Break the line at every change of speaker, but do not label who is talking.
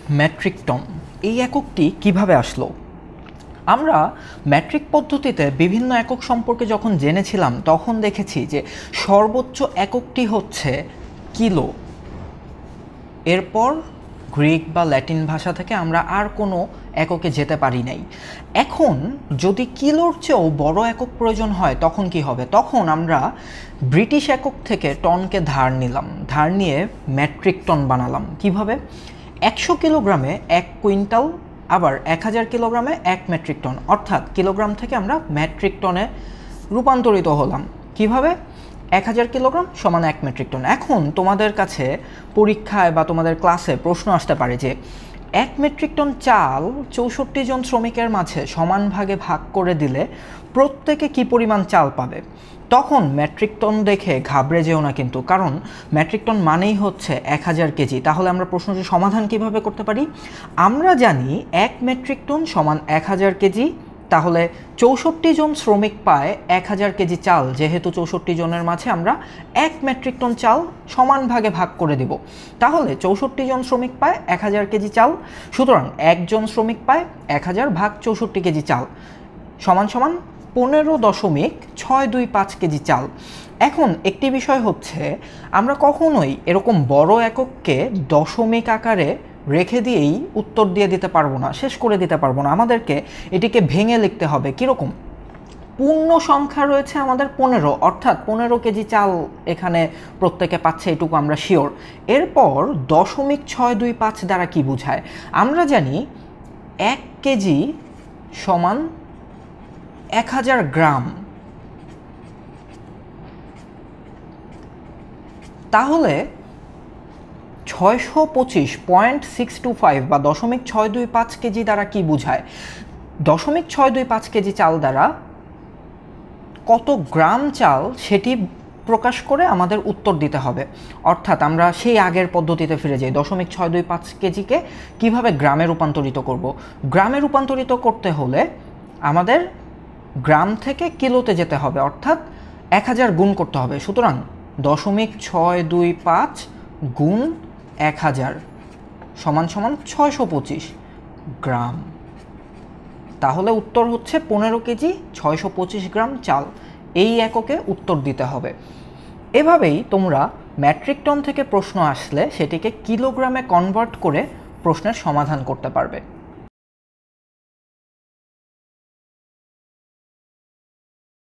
Metric ton এই এককটি কিভাবে আসলো? আমরা মেট্রিক পদ্ধতিতে বিভিন্ন একক সম্পর্কে যখন জেনেছিলাম তখন দেখেছি যে সর্বোচ্চ এককটি হচ্ছে কিলো। এরপর গ্রিক বা ল্যাটিন ভাষা থেকে আমরা আর কোনো এককে যেতে পারি নাই। এখন যদি কিলোর চেয়েও বড় একক প্রয়োজন হয় তখন কি হবে? তখন আমরা ব্রিটিশ একক থেকে টনকে ধার নিলাম, ধার নিয়ে মেট্রিক টন বানালাম। কিভাবে? 100 কিলোগ্রামে 1 কুইন্টাল, আবার 1000 কিলোগ্রামে 1 মেট্রিক টন, অর্থাৎ কিলোগ্রাম থেকে আমরা মেট্রিক টনে রূপান্তরিত হলাম। কিভাবে? 1000 কিলোগ্রাম সমান 1 মেট্রিক টন। এখন তোমাদের কাছে পরীক্ষায় বা তোমাদের ক্লাসে প্রশ্ন আসতে পারে যে 1 মেট্রিক টন চাল 64 জন শ্রমিকের মাঝে সমান ভাগে ভাগ করে দিলে প্রত্যেকে কি পরিমাণ চাল পাবে? তখন মেট্রিক টন দেখে ঘাবড়ে যেও না কিন্তু, কারণ মেট্রিক টন মানেই হচ্ছে 1000 কেজি। তাহলে আমরা প্রশ্নটির সমাধান কিভাবে করতে পারি? আমরা জানি 1 মেট্রিক টন সমান 1000 কেজি, তাহলে 64 জন শ্রমিক পায় 1000 কেজি চাল। যেহেতু 64 জনের মাঝে আমরা 1 মেট্রিক টন চাল সমান ভাগে ভাগ করে দিব, তাহলে 64 জন শ্রমিক পায় 1000 কেজি চাল, সুতরাং একজন শ্রমিক পায় 1000 ভাগ 64 কেজি চাল সমান সমান 15.625 কেজি চাল। এখন একটি বিষয় হচ্ছে, আমরা কখনোই এরকম বড় একককে দশমিক আকারে রেখে দিয়েই উত্তর দিয়ে দিতে পারবো না, শেষ করে দিতে পারবো না। আমাদেরকে এটিকে ভেঙে লিখতে হবে। কীরকম? পূর্ণ সংখ্যা রয়েছে আমাদের 15, অর্থাৎ 15 কেজি চাল এখানে প্রত্যেকে পাচ্ছে, এটুকু আমরা শিওর। এরপর 0.625 দ্বারা কি বোঝায়? আমরা জানি 1 কেজি সমান 1000 গ্রাম, তাহলে 625.625 বা 0.625 কেজি দ্বারা কি বোঝায়? 0.625 কেজি চাল দ্বারা কত গ্রাম চাল সেটি প্রকাশ করে আমাদের উত্তর দিতে হবে। অর্থাৎ আমরা সেই আগের পদ্ধতিতে ফিরে যাই। 0.625 কেজিকে কিভাবে গ্রামে রূপান্তরিত করব? গ্রামে রূপান্তরিত করতে হলে আমাদের গ্রাম থেকে কিলোতে যেতে হবে, অর্থাৎ 1000 গুণ করতে হবে। সুতরাং 0.625 গুণ 1000 সমান সমান 625 গ্রাম। তাহলে উত্তর হচ্ছে 15 কেজি 625 গ্রাম চাল। এই এককে উত্তর দিতে হবে। এভাবেই তোমরা মেট্রিক টন থেকে প্রশ্ন আসলে সেটিকে কিলোগ্রামে কনভার্ট করে প্রশ্নের সমাধান করতে পারবে।